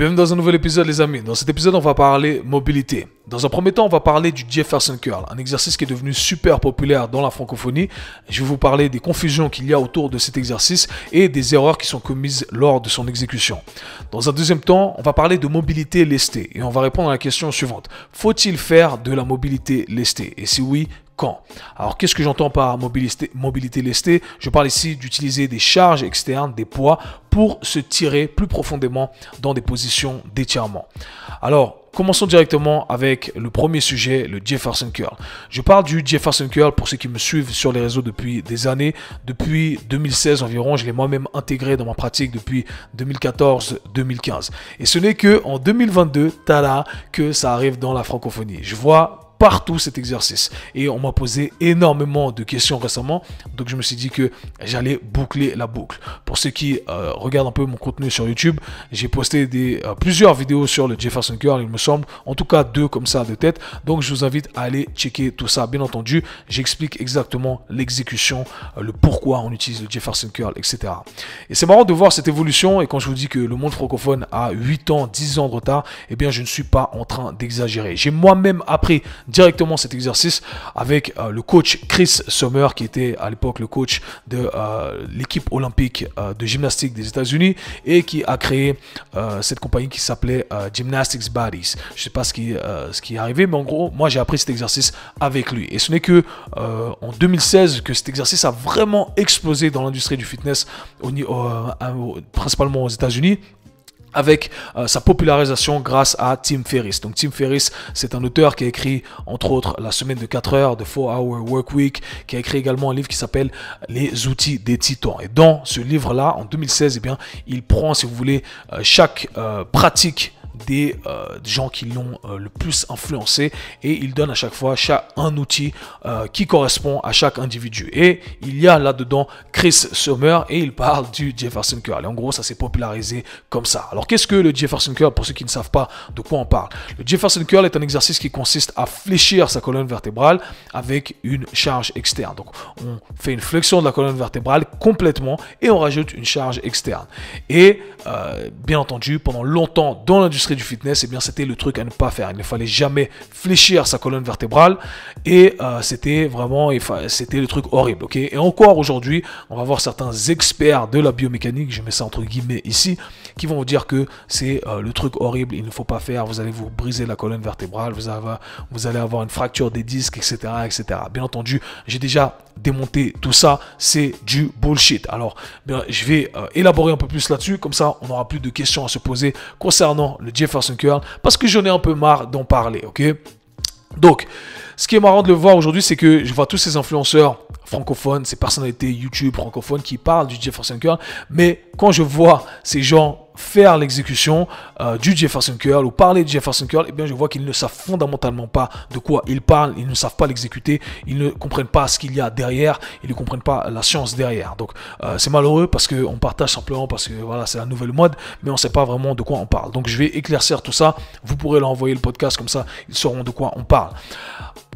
Bienvenue dans un nouvel épisode les amis. Dans cet épisode on va parler mobilité. Dans un premier temps on va parler du Jefferson Curl, un exercice qui est devenu super populaire dans la francophonie. Je vais vous parler des confusions qu'il y a autour de cet exercice et des erreurs qui sont commises lors de son exécution. Dans un deuxième temps on va parler de mobilité lestée et on va répondre à la question suivante. Faut-il faire de la mobilité lestée? Et si oui, quand? Alors qu'est-ce que j'entends par mobilité lestée? Je parle ici d'utiliser des charges externes, des poids, pour se tirer plus profondément dans des positions d'étirement. Alors, commençons directement avec le premier sujet, le Jefferson Curl. Je parle du Jefferson Curl pour ceux qui me suivent sur les réseaux depuis des années. Depuis 2016 environ, je l'ai moi-même intégré dans ma pratique depuis 2014-2015. Et ce n'est que en 2022, tada, que ça arrive dans la francophonie. Je vois partout cet exercice et on m'a posé énormément de questions récemment, donc je me suis dit que j'allais boucler la boucle. Pour ceux qui regardent un peu mon contenu sur YouTube, j'ai posté plusieurs vidéos sur le Jefferson Curl, il me semble, en tout cas 2 comme ça de tête, donc je vous invite à aller checker tout ça. Bien entendu, j'explique exactement l'exécution, le pourquoi on utilise le Jefferson Curl, etc. Et c'est marrant de voir cette évolution, et quand je vous dis que le monde francophone a 8 ans, 10 ans de retard, eh bien je ne suis pas en train d'exagérer. J'ai moi-même appris directement cet exercice avec le coach Chris Sommer, qui était à l'époque le coach de l'équipe olympique de gymnastique des États-Unis et qui a créé cette compagnie qui s'appelait Gymnastics Buddies. Je ne sais pas ce qui est arrivé, mais en gros, moi j'ai appris cet exercice avec lui. Et ce n'est que en 2016 que cet exercice a vraiment explosé dans l'industrie du fitness, principalement aux États-Unis, avec sa popularisation grâce à Tim Ferriss. Donc Tim Ferriss, c'est un auteur qui a écrit entre autres La semaine de 4 heures, The 4-Hour Work Week, qui a écrit également un livre qui s'appelle Les outils des titans. Et dans ce livre-là, en 2016, eh bien, il prend, si vous voulez, chaque pratique des gens qui l'ont le plus influencé et il donne à chaque fois un outil qui correspond à chaque individu. Et il y a là-dedans Chris Sommer et il parle du Jefferson Curl. Et en gros, ça s'est popularisé comme ça. Alors, qu'est-ce que le Jefferson Curl pour ceux qui ne savent pas de quoi on parle? Le Jefferson Curl est un exercice qui consiste à fléchir sa colonne vertébrale avec une charge externe. Donc, on fait une flexion de la colonne vertébrale complètement et on rajoute une charge externe. Et bien entendu, pendant longtemps dans l'industrie du fitness, eh bien c'était le truc à ne pas faire. Il ne fallait jamais fléchir sa colonne vertébrale et c'était le truc horrible. Ok, et encore aujourd'hui, on va voir certains experts de la biomécanique, je mets ça entre guillemets ici, qui vont vous dire que c'est le truc horrible, il ne faut pas faire, vous allez vous briser la colonne vertébrale, vous allez avoir une fracture des disques, etc., etc. Bien entendu, j'ai déjà démonté tout ça, c'est du bullshit. Alors, bien, je vais élaborer un peu plus là-dessus, comme ça, on n'aura plus de questions à se poser concernant le Jefferson Curl, parce que j'en ai un peu marre d'en parler, ok? Donc, ce qui est marrant de le voir aujourd'hui, c'est que je vois tous ces influenceurs francophones, ces personnalités YouTube francophones qui parlent du Jefferson Curl, mais quand je vois ces gens faire l'exécution du Jefferson Curl ou parler du Jefferson Curl, eh bien je vois qu'ils ne savent fondamentalement pas de quoi ils parlent, ils ne savent pas l'exécuter, ils ne comprennent pas ce qu'il y a derrière, ils ne comprennent pas la science derrière. Donc c'est malheureux parce qu'on partage simplement parce que voilà, c'est la nouvelle mode, mais on ne sait pas vraiment de quoi on parle. Donc je vais éclaircir tout ça, vous pourrez leur envoyer le podcast, comme ça ils sauront de quoi on parle.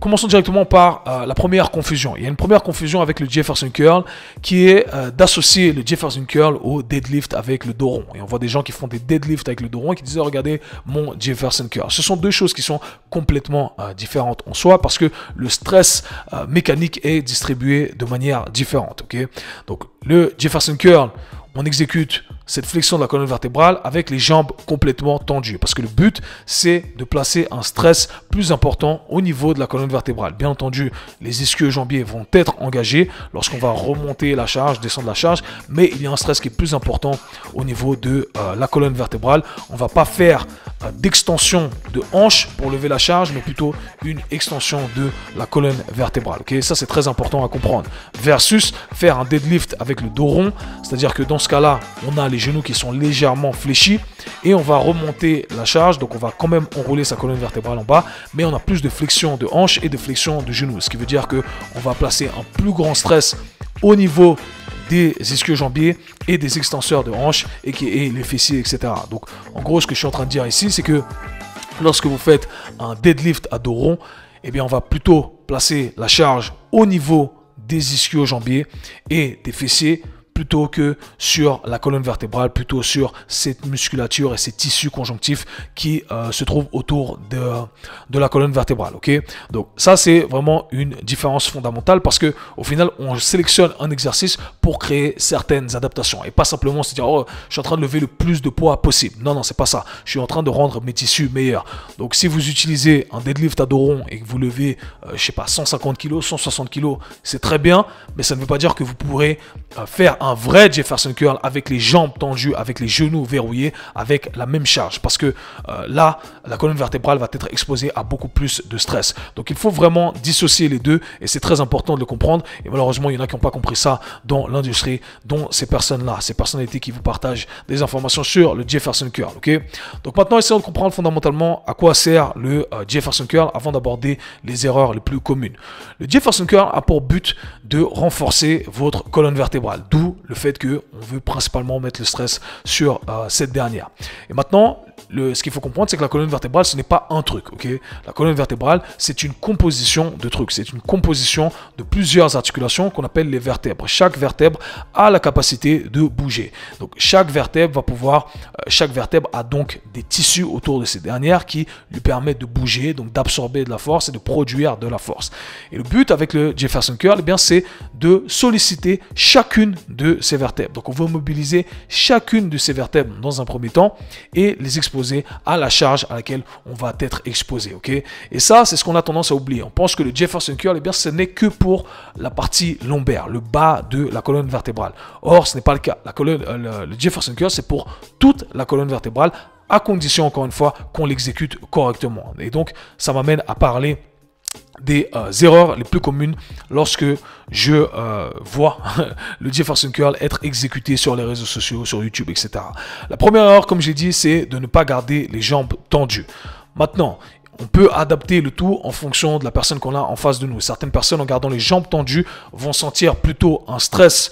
Commençons directement par la première confusion. Il y a une première confusion avec le Jefferson Curl qui est d'associer le Jefferson Curl au deadlift avec le dos rond. Et on voit des gens qui font des deadlifts avec le dos rond et qui disent regardez mon Jefferson Curl. Ce sont deux choses qui sont complètement différentes en soi parce que le stress mécanique est distribué de manière différente. Okay? Donc le Jefferson Curl, on exécute cette flexion de la colonne vertébrale avec les jambes complètement tendues. Parce que le but, c'est de placer un stress plus important au niveau de la colonne vertébrale. Bien entendu, les ischio-jambiers vont être engagés lorsqu'on va remonter la charge, descendre la charge. Mais il y a un stress qui est plus important au niveau de la colonne vertébrale. On ne va pas faire d'extension de hanche pour lever la charge, mais plutôt une extension de la colonne vertébrale. Okay? Ça, c'est très important à comprendre. Versus faire un deadlift avec le dos rond, c'est-à-dire que dans ce cas-là, on a les genoux qui sont légèrement fléchis et on va remonter la charge, donc on va quand même enrouler sa colonne vertébrale en bas, mais on a plus de flexion de hanche et de flexion de genoux, ce qui veut dire que on va placer un plus grand stress au niveau des ischio-jambiers et des extenseurs de hanche et les fessiers, etc. Donc en gros, ce que je suis en train de dire ici, c'est que lorsque vous faites un deadlift à dos rond, eh bien on va plutôt placer la charge au niveau des ischio-jambiers et des fessiers plutôt que sur la colonne vertébrale, plutôt sur cette musculature et ces tissus conjonctifs qui se trouvent autour de la colonne vertébrale. Ok, donc ça c'est vraiment une différence fondamentale parce que au final on sélectionne un exercice pour créer certaines adaptations et pas simplement se dire oh je suis en train de lever le plus de poids possible. Non, c'est pas ça. Je suis en train de rendre mes tissus meilleurs. Donc si vous utilisez un deadlift à dos rond et que vous levez je sais pas 150 kg, 160 kg, c'est très bien, mais ça ne veut pas dire que vous pourrez faire un vrai Jefferson curl avec les jambes tendues, avec les genoux verrouillés, avec la même charge parce que là la colonne vertébrale va être exposée à beaucoup plus de stress. Donc il faut vraiment dissocier les deux et c'est très important de le comprendre et malheureusement il y en a qui n'ont pas compris ça dans l'industrie, dont ces personnes-là, ces personnalités qui vous partagent des informations sur le Jefferson curl. Ok, donc maintenant essayons de comprendre fondamentalement à quoi sert le Jefferson curl avant d'aborder les erreurs les plus communes. Le Jefferson curl a pour but de renforcer votre colonne vertébrale, d'où le fait que on veut principalement mettre le stress sur cette dernière. Et maintenant, ce qu'il faut comprendre, c'est que la colonne vertébrale, ce n'est pas un truc, ok? La colonne vertébrale, c'est une composition de trucs, c'est une composition de plusieurs articulations qu'on appelle les vertèbres. Chaque vertèbre a la capacité de bouger. Donc, chaque vertèbre a donc des tissus autour de ces dernières qui lui permettent de bouger, donc d'absorber de la force et de produire de la force. Et le but avec le Jefferson curl, eh bien, c'est de solliciter chacune de ces vertèbres. Donc, on veut mobiliser chacune de ces vertèbres dans un premier temps et les exposer à la charge à laquelle on va être exposé, ok? Et ça, c'est ce qu'on a tendance à oublier. On pense que le Jefferson curl, eh bien, ce n'est que pour la partie lombaire, le bas de la colonne vertébrale. Or, ce n'est pas le cas. Le Jefferson curl, c'est pour toute la colonne vertébrale, à condition, encore une fois, qu'on l'exécute correctement. Et donc, ça m'amène à parler des erreurs les plus communes lorsque je vois le Jefferson curl être exécuté sur les réseaux sociaux, sur YouTube, etc. La première erreur, comme j'ai dit, c'est de ne pas garder les jambes tendues. Maintenant, on peut adapter le tout en fonction de la personne qu'on a en face de nous. Certaines personnes, en gardant les jambes tendues, vont sentir plutôt un stress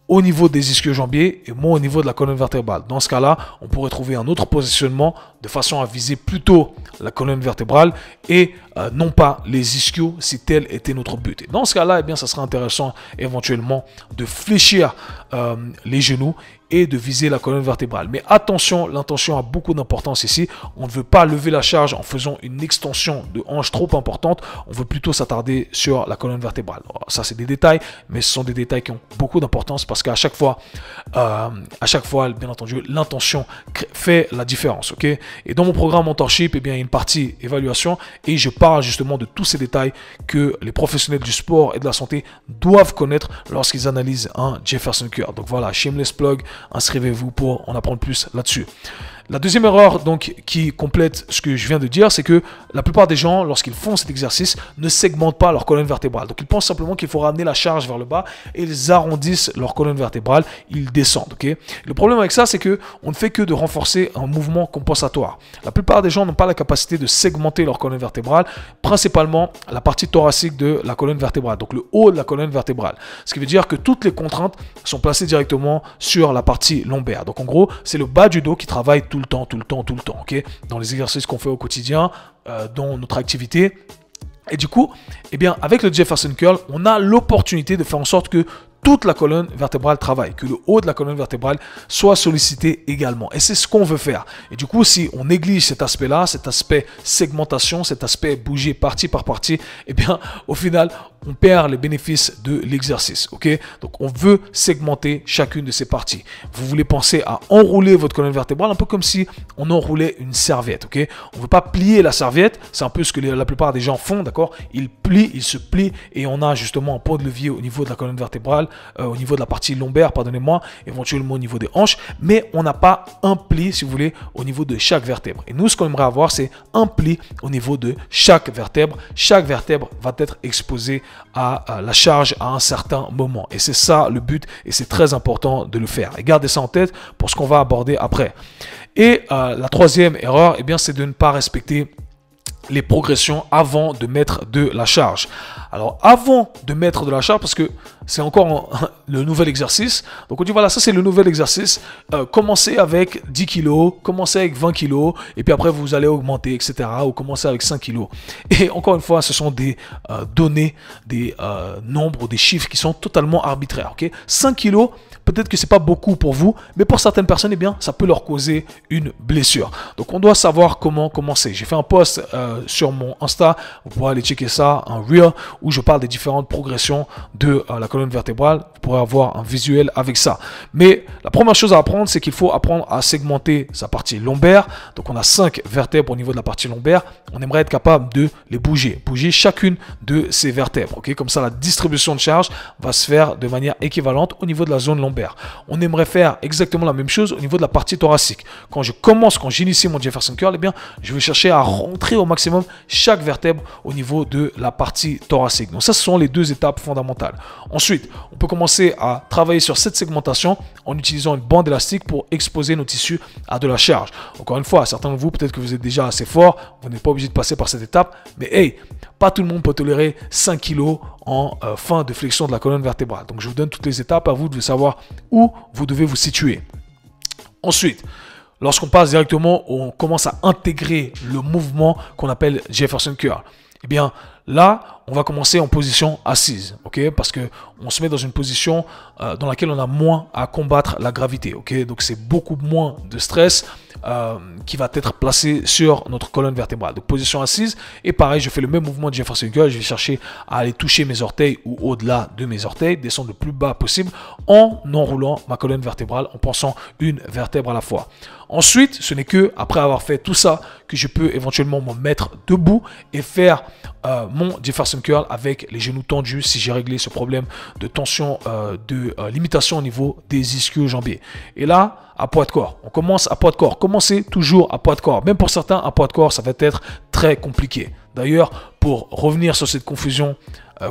au niveau des ischio-jambiers et moins au niveau de la colonne vertébrale. Dans ce cas-là, on pourrait trouver un autre positionnement de façon à viser plutôt la colonne vertébrale et non pas les ischios si tel était notre but. Et dans ce cas-là, eh bien, ça sera intéressant éventuellement de fléchir les genoux et de viser la colonne vertébrale. Mais attention, l'intention a beaucoup d'importance ici. On ne veut pas lever la charge en faisant une extension de hanche trop importante. On veut plutôt s'attarder sur la colonne vertébrale. Alors, ça, c'est des détails, mais ce sont des détails qui ont beaucoup d'importance parce qu'à chaque fois, bien entendu, l'intention fait la différence. Ok? Et dans mon programme Mentorship, eh bien, il y a une partie évaluation et je parle justement de tous ces détails que les professionnels du sport et de la santé doivent connaître lorsqu'ils analysent un Jefferson curl. Donc voilà, shameless plug. Inscrivez-vous pour en apprendre plus là-dessus. La deuxième erreur donc qui complète ce que je viens de dire, c'est que la plupart des gens, lorsqu'ils font cet exercice, ne segmentent pas leur colonne vertébrale. Donc ils pensent simplement qu'il faut ramener la charge vers le bas et ils arrondissent leur colonne vertébrale, ils descendent. Okay? Le problème avec ça, c'est que on ne fait que de renforcer un mouvement compensatoire. La plupart des gens n'ont pas la capacité de segmenter leur colonne vertébrale, principalement la partie thoracique de la colonne vertébrale, donc le haut de la colonne vertébrale. Ce qui veut dire que toutes les contraintes sont placées directement sur la partie lombaire. Donc en gros, c'est le bas du dos qui travaille tout le temps, ok, dans les exercices qu'on fait au quotidien, dans notre activité. Et du coup, eh bien, avec le Jefferson curl, on a l'opportunité de faire en sorte que toute la colonne vertébrale travaille, que le haut de la colonne vertébrale soit sollicité également. Et c'est ce qu'on veut faire. Et du coup, si on néglige cet aspect-là, cet aspect segmentation, cet aspect bouger partie par partie, eh bien, au final, on perd les bénéfices de l'exercice. Ok? Donc, on veut segmenter chacune de ces parties. Vous voulez penser à enrouler votre colonne vertébrale un peu comme si on enroulait une serviette. Ok? On ne veut pas plier la serviette. C'est un peu ce que la plupart des gens font. D'accord? Ils plient, ils se plient et on a justement un point de levier au niveau de la colonne vertébrale, au niveau de la partie lombaire, pardonnez-moi, éventuellement au niveau des hanches, mais on n'a pas un pli, si vous voulez, au niveau de chaque vertèbre. Et nous, ce qu'on aimerait avoir, c'est un pli au niveau de chaque vertèbre. Chaque vertèbre va être exposée à la charge à un certain moment. Et c'est ça le but et c'est très important de le faire. Et gardez ça en tête pour ce qu'on va aborder après. Et la troisième erreur, eh bien, c'est de ne pas respecter les progressions avant de mettre de la charge. Alors, avant de mettre de la charge, parce que c'est encore le nouvel exercice. Donc, on dit, voilà, ça, c'est le nouvel exercice. Commencez avec 10 kg, commencez avec 20 kg, et puis après, vous allez augmenter, etc. Ou commencez avec 5 kg. Et encore une fois, ce sont des données, des nombres, des chiffres qui sont totalement arbitraires. Okay? 5 kg peut-être que c'est pas beaucoup pour vous, mais pour certaines personnes, eh bien, ça peut leur causer une blessure. Donc, on doit savoir comment commencer. J'ai fait un post sur mon Insta, vous pourrez aller checker ça, un reel, où je parle des différentes progressions de la colonne vertébrale. Vous pourrez avoir un visuel avec ça. Mais la première chose à apprendre, c'est qu'il faut apprendre à segmenter sa partie lombaire. Donc, on a 5 vertèbres au niveau de la partie lombaire. On aimerait être capable de les bouger chacune de ces vertèbres. Okay? Comme ça, la distribution de charge va se faire de manière équivalente au niveau de la zone lombaire. On aimerait faire exactement la même chose au niveau de la partie thoracique. Quand j'initie mon Jefferson Curl, eh bien, je vais chercher à rentrer au maximum chaque vertèbre au niveau de la partie thoracique. Donc ça, ce sont les 2 étapes fondamentales. Ensuite, on peut commencer à travailler sur cette segmentation en utilisant une bande élastique pour exposer nos tissus à de la charge. Encore une fois, certains de vous, peut-être que vous êtes déjà assez fort, vous n'êtes pas obligé de passer par cette étape, mais hey, pas tout le monde peut tolérer 5 kg en fin de flexion de la colonne vertébrale. Donc, je vous donne toutes les étapes, à vous de savoir où vous devez vous situer. Ensuite, lorsqu'on passe directement, on commence à intégrer le mouvement qu'on appelle Jefferson Curl. Eh bien, là, on va commencer en position assise, ok? Parce que on se met dans une position dans laquelle on a moins à combattre la gravité, ok? Donc, c'est beaucoup moins de stress qui va être placé sur notre colonne vertébrale. Donc, position assise. Et pareil, je fais le même mouvement de Jefferson Curl. Je vais chercher à aller toucher mes orteils ou au-delà de mes orteils, descendre le plus bas possible en enroulant ma colonne vertébrale, en pensant une vertèbre à la fois. Ensuite, ce n'est que après avoir fait tout ça que je peux éventuellement me mettre debout et faire mon Jefferson Curl avec les genoux tendus si j'ai réglé ce problème de tension, de limitation au niveau des ischio-jambiers. Et là, à poids de corps. On commence à poids de corps. Commencez toujours à poids de corps. Même pour certains, à poids de corps, ça va être très compliqué. D'ailleurs, pour revenir sur cette confusion,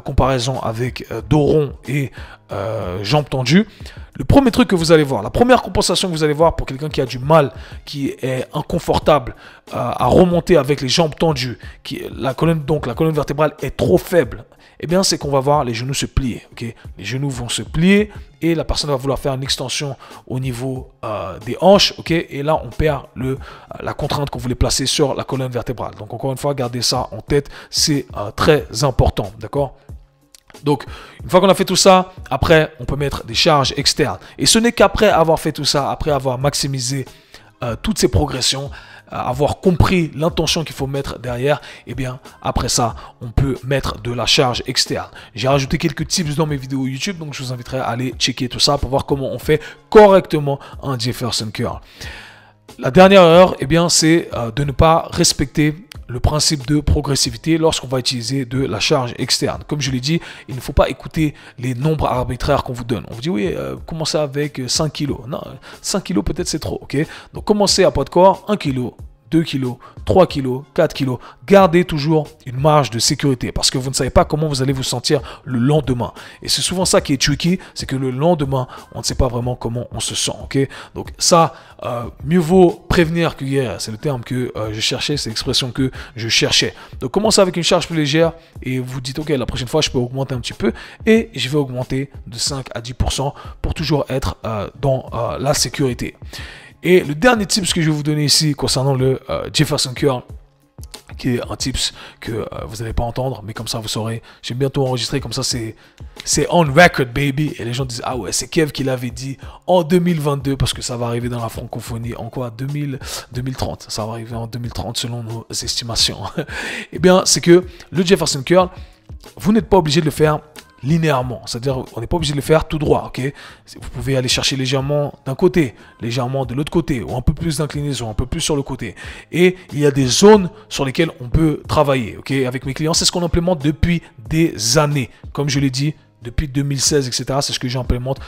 comparaison avec dos rond et jambes tendues, le premier truc que vous allez voir, la première compensation que vous allez voir pour quelqu'un qui a du mal, qui est inconfortable à remonter avec les jambes tendues, la colonne vertébrale est trop faible, eh bien, c'est qu'on va voir les genoux se plier. Okay? Les genoux vont se plier et la personne va vouloir faire une extension au niveau des hanches. Okay? Et là, on perd la contrainte qu'on voulait placer sur la colonne vertébrale. Donc, encore une fois, gardez ça en tête. C'est très important. D'accord? Donc, une fois qu'on a fait tout ça, après, on peut mettre des charges externes. Et ce n'est qu'après avoir fait tout ça, après avoir maximisé toutes ces progressions, avoir compris l'intention qu'il faut mettre derrière, et bien après ça on peut mettre de la charge externe. J'ai rajouté quelques tips dans mes vidéos YouTube, donc je vous inviterai à aller checker tout ça pour voir comment on fait correctement un Jefferson Curl. La dernière erreur, eh bien, c'est de ne pas respecter le principe de progressivité lorsqu'on va utiliser de la charge externe. Comme je l'ai dit, il ne faut pas écouter les nombres arbitraires qu'on vous donne. On vous dit, oui, commencez avec 5 kg. Non, 5 kg peut-être c'est trop, ok? Donc, commencez à poids de corps, 1 kg, 2 kg, 3 kg, 4 kg. Gardez toujours une marge de sécurité parce que vous ne savez pas comment vous allez vous sentir le lendemain. Et c'est souvent ça qui est tricky, c'est que le lendemain, on ne sait pas vraiment comment on se sent. Okay? Donc ça, mieux vaut prévenir que guérir. C'est le terme que je cherchais, c'est l'expression que je cherchais. Donc commencez avec une charge plus légère et vous dites, ok, la prochaine fois, je peux augmenter un petit peu et je vais augmenter de 5 à 10% pour toujours être dans la sécurité. Et le dernier tips que je vais vous donner ici concernant le Jefferson Curl, qui est un tips que vous n'allez pas entendre, mais comme ça vous saurez. J'ai bientôt enregistré, comme ça c'est on record baby. Et les gens disent, ah ouais, c'est Kev qui l'avait dit en 2022, parce que ça va arriver dans la francophonie en quoi 2030. Ça va arriver en 2030 selon nos estimations. Eh bien, c'est que le Jefferson Curl, vous n'êtes pas obligé de le faire linéairement, c'est-à-dire on n'est pas obligé de le faire tout droit, ok? Vous pouvez aller chercher légèrement d'un côté, légèrement de l'autre côté, ou un peu plus d'inclinaison, un peu plus sur le côté. Et il y a des zones sur lesquelles on peut travailler, ok? Avec mes clients, c'est ce qu'on implémente depuis des années. Comme je l'ai dit, depuis 2016, etc., c'est ce que j'implémente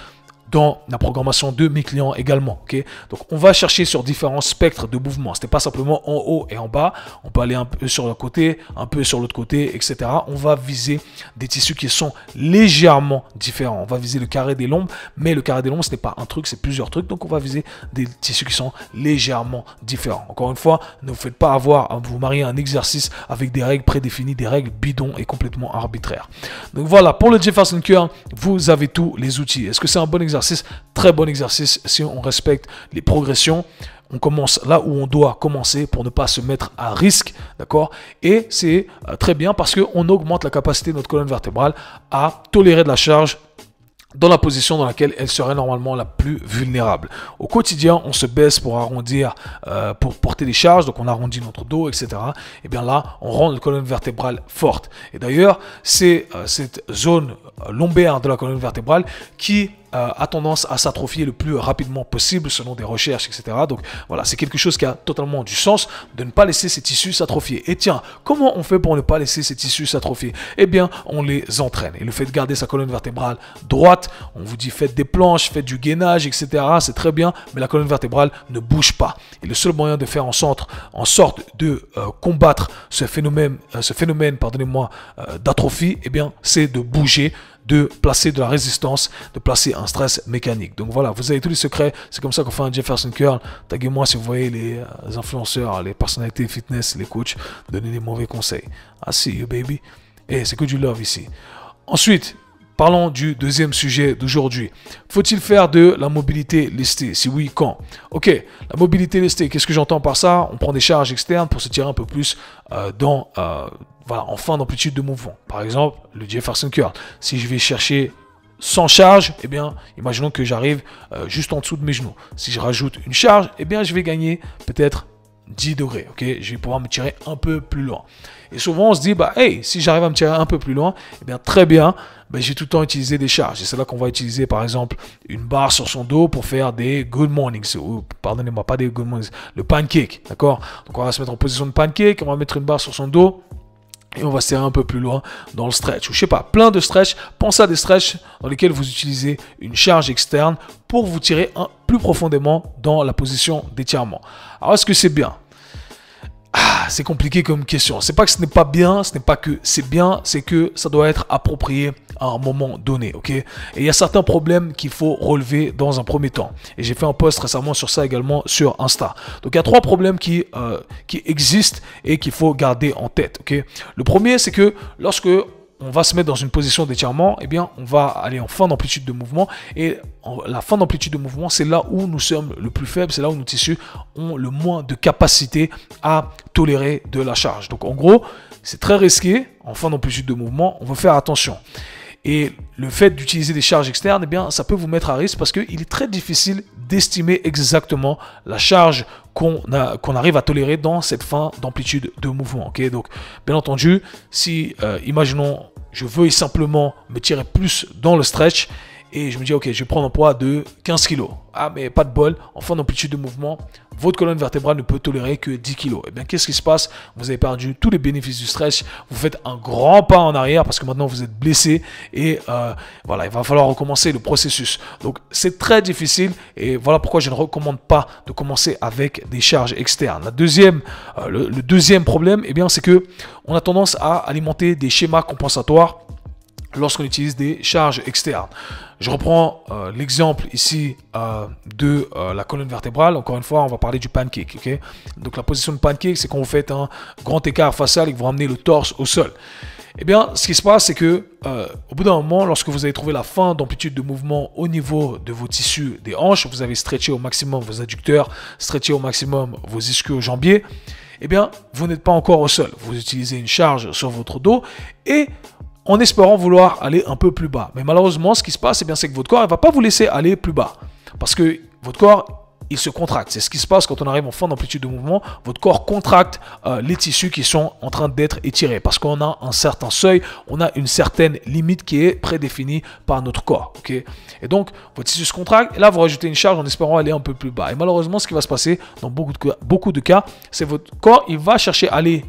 dans la programmation de mes clients également. Okay? Donc, on va chercher sur différents spectres de mouvements. Ce n'est pas simplement en haut et en bas. On peut aller un peu sur le côté, un peu sur l'autre côté, etc. On va viser des tissus qui sont légèrement différents. On va viser le carré des lombes, mais le carré des lombes, ce n'est pas un truc, c'est plusieurs trucs. Donc, on va viser des tissus qui sont légèrement différents. Encore une fois, ne vous faites pas avoir à vous marier un exercice avec des règles prédéfinies, des règles bidons et complètement arbitraires. Donc, voilà, pour le Jefferson Curl, vous avez tous les outils. Est-ce que c'est un bon exercice? Très bon exercice si on respecte les progressions. On commence là où on doit commencer pour ne pas se mettre à risque, d'accord? Et c'est très bien parce qu'on augmente la capacité de notre colonne vertébrale à tolérer de la charge dans la position dans laquelle elle serait normalement la plus vulnérable. Au quotidien, on se baisse pour arrondir, pour porter des charges, donc on arrondit notre dos, etc. Et bien là, on rend la colonne vertébrale forte. Et d'ailleurs, c'est cette zone lombaire de la colonne vertébrale qui a tendance à s'atrophier le plus rapidement possible selon des recherches, etc. Donc voilà, c'est quelque chose qui a totalement du sens de ne pas laisser ces tissus s'atrophier. Et tiens, comment on fait pour ne pas laisser ces tissus s'atrophier? Eh bien, on les entraîne. Et le fait de garder sa colonne vertébrale droite, on vous dit faites des planches, faites du gainage, etc. C'est très bien, mais la colonne vertébrale ne bouge pas. Et le seul moyen de faire en sorte de combattre ce phénomène pardonnez-moi, d'atrophie, eh bien, c'est de bouger, de placer de la résistance, de placer un stress mécanique. Donc voilà, vous avez tous les secrets. C'est comme ça qu'on fait un Jefferson Curl. Taguez-moi si vous voyez les influenceurs, les personnalités fitness, les coachs donner des mauvais conseils. I see you, baby. Et c'est que du love ici. Ensuite, parlons du deuxième sujet d'aujourd'hui. Faut-il faire de la mobilité lestée? Si oui, quand? Ok, la mobilité lestée, qu'est-ce que j'entends par ça? On prend des charges externes pour se tirer un peu plus en fin d'amplitude de mouvement. Par exemple, le Jefferson Curl. Si je vais chercher sans charge, eh bien, imaginons que j'arrive juste en dessous de mes genoux. Si je rajoute une charge, eh bien, je vais gagner peut-être 10 degrés, ok? Je vais pouvoir me tirer un peu plus loin. Et souvent, on se dit, bah, hey, si j'arrive à me tirer un peu plus loin, eh bien, très bien, ben, j'ai tout le temps utilisé des charges. Et c'est là qu'on va utiliser, par exemple, une barre sur son dos pour faire des good mornings. Ou, pardonnez-moi, pas des good mornings, le pancake, d'accord? Donc, on va se mettre en position de pancake, on va mettre une barre sur son dos. Et on va se tirer un peu plus loin dans le stretch. Ou je sais pas, plein de stretch. Pensez à des stretch dans lesquels vous utilisez une charge externe pour vous tirer plus profondément dans la position d'étirement. Alors, est-ce que c'est bien? C'est compliqué comme question. C'est pas que ce n'est pas bien, ce n'est pas que c'est bien, c'est que ça doit être approprié à un moment donné, ok? Et il y a certains problèmes qu'il faut relever dans un premier temps. Et j'ai fait un post récemment sur ça également sur Insta. Donc il y a 3 problèmes qui existent et qu'il faut garder en tête, ok? Le premier, c'est que lorsque on va se mettre dans une position d'étirement, eh bien, on va aller en fin d'amplitude de mouvement. Et la fin d'amplitude de mouvement, c'est là où nous sommes le plus faibles, c'est là où nos tissus ont le moins de capacité à tolérer de la charge. Donc, en gros, c'est très risqué. En fin d'amplitude de mouvement, on veut faire attention. Et le fait d'utiliser des charges externes, eh bien, ça peut vous mettre à risque parce qu'il est très difficile d'estimer exactement la charge qu'on arrive à tolérer dans cette fin d'amplitude de mouvement. Okay? Donc, bien entendu, si, imaginons, je veux simplement me tirer plus dans le stretch et je me dis, ok, je vais prendre un poids de 15 kg. Ah, mais pas de bol, en fin d'amplitude de mouvement, votre colonne vertébrale ne peut tolérer que 10 kg. Et bien, qu'est-ce qui se passe? Vous avez perdu tous les bénéfices du stretch, vous faites un grand pas en arrière parce que maintenant vous êtes blessé et voilà, il va falloir recommencer le processus. Donc, c'est très difficile et voilà pourquoi je ne recommande pas de commencer avec des charges externes. Le deuxième problème, eh bien, c'est que on a tendance à alimenter des schémas compensatoires lorsqu'on utilise des charges externes. Je reprends l'exemple ici de la colonne vertébrale. Encore une fois, on va parler du pancake. Okay? Donc la position de pancake, c'est quand vous faites un grand écart facial et que vous ramenez le torse au sol. Eh bien, ce qui se passe, c'est que au bout d'un moment, lorsque vous avez trouvé la fin d'amplitude de mouvement au niveau de vos tissus des hanches, vous avez stretché au maximum vos adducteurs, stretché au maximum vos ischio-jambiers, eh bien, vous n'êtes pas encore au sol. Vous utilisez une charge sur votre dos et en espérant vouloir aller un peu plus bas. Mais malheureusement, ce qui se passe, eh bien, c'est que votre corps ne va pas vous laisser aller plus bas. Parce que votre corps, il se contracte. C'est ce qui se passe quand on arrive en fin d'amplitude de mouvement. Votre corps contracte les tissus qui sont en train d'être étirés. Parce qu'on a un certain seuil, on a une certaine limite qui est prédéfinie par notre corps. Okay? Et donc, votre tissu se contracte. Et là, vous rajoutez une charge en espérant aller un peu plus bas. Et malheureusement, ce qui va se passer dans beaucoup de cas, c'est que votre corps, il va chercher à aller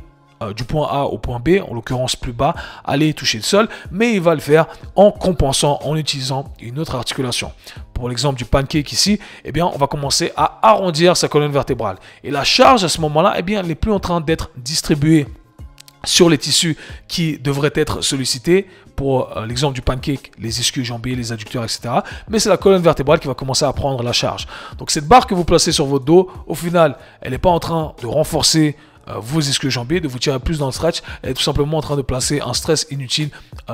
du point A au point B, en l'occurrence plus bas, aller toucher le sol, mais il va le faire en compensant, en utilisant une autre articulation. Pour l'exemple du pancake ici, eh bien, on va commencer à arrondir sa colonne vertébrale. Et la charge à ce moment-là, eh bien, elle n'est plus en train d'être distribuée sur les tissus qui devraient être sollicités. Pour l'exemple du pancake, les ischio-jambiers, les adducteurs, etc. Mais c'est la colonne vertébrale qui va commencer à prendre la charge. Donc cette barre que vous placez sur votre dos, au final, elle n'est pas en train de renforcer vos ischio-jambiers, de vous tirer plus dans le stretch, elle est tout simplement en train de placer un stress inutile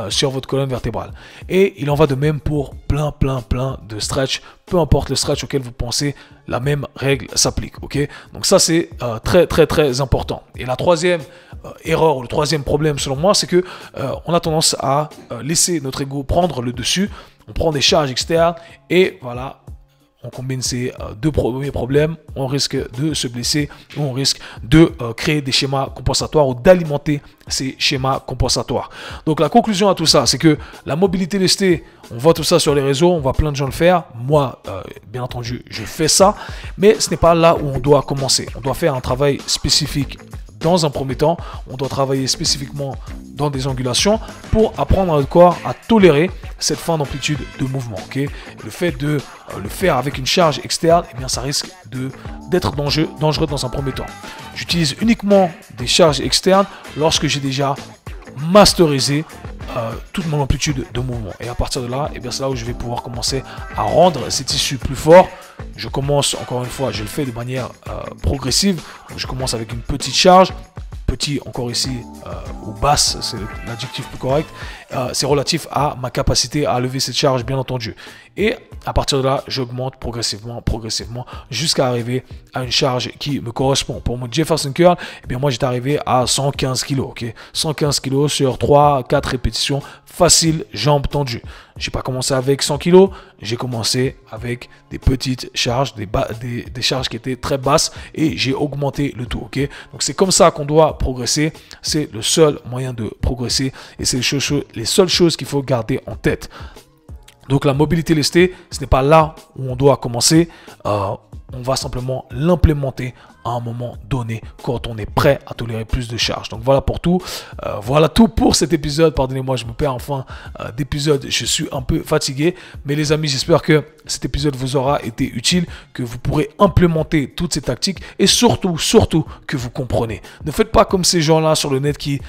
sur votre colonne vertébrale. Et il en va de même pour plein de stretch. Peu importe le stretch auquel vous pensez, la même règle s'applique. Okay? Donc ça, c'est très important. Et la troisième erreur, ou le troisième problème selon moi, c'est que on a tendance à laisser notre ego prendre le dessus on prend des charges externes et voilà, on combine ces deux premiers problèmes, on risque de se blesser ou on risque de créer des schémas compensatoires ou d'alimenter ces schémas compensatoires. Donc la conclusion à tout ça, c'est que la mobilité lestée, on voit tout ça sur les réseaux, on voit plein de gens le faire. Moi, bien entendu, je fais ça, mais ce n'est pas là où on doit commencer. On doit faire un travail spécifique. Dans un premier temps, on doit travailler spécifiquement dans des angulations pour apprendre à notre corps à tolérer cette fin d'amplitude de mouvement. Okay? Le fait de le faire avec une charge externe, eh bien, ça risque d'être dangereux dans un premier temps. J'utilise uniquement des charges externes lorsque j'ai déjà masterisé toute mon amplitude de mouvement. Et à partir de là, eh bien, c'est là où je vais pouvoir commencer à rendre ces tissus plus forts. Je commence, encore une fois, je le fais de manière progressive. Donc, je commence avec une petite charge. Petit, encore ici, ou basse, c'est l'adjectif plus correct. C'est relatif à ma capacité à lever cette charge, bien entendu. Et à partir de là, j'augmente progressivement, jusqu'à arriver à une charge qui me correspond. Pour mon Jefferson Curl, eh bien, moi, j'étais arrivé à 115 kg. Okay? 115 kg sur 3-4 répétitions, facile, jambes tendues. J'ai pas commencé avec 100 kg, j'ai commencé avec des petites charges, des charges qui étaient très basses et j'ai augmenté le tout. Okay? Donc c'est comme ça qu'on doit progresser, c'est le seul moyen de progresser et c'est les seules choses qu'il faut garder en tête. Donc la mobilité lestée, ce n'est pas là où on doit commencer, on va simplement l'implémenter à un moment donné quand on est prêt à tolérer plus de charges. Donc voilà pour tout. Voilà tout pour cet épisode. Pardonnez-moi, je me perds en fin d'épisode. Je suis un peu fatigué. Mais les amis, j'espère que cet épisode vous aura été utile, que vous pourrez implémenter toutes ces tactiques et surtout que vous comprenez. Ne faites pas comme ces gens-là sur le net qui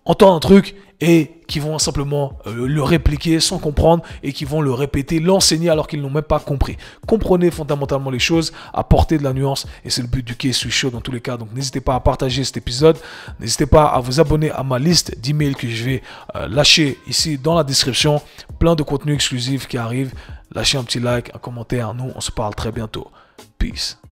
entendent un truc et qui vont simplement le répliquer sans comprendre et qui vont le répéter, l'enseigner alors qu'ils n'ont même pas compris. Comprenez fondamentalement les choses, apportez de la nuance et c'est le but du K-Swiss Show dans tous les cas. Donc n'hésitez pas à partager cet épisode, n'hésitez pas à vous abonner à ma liste d'emails que je vais lâcher ici dans la description. Plein de contenus exclusifs qui arrivent. Lâchez un petit like, un commentaire. Nous, on se parle très bientôt. Peace.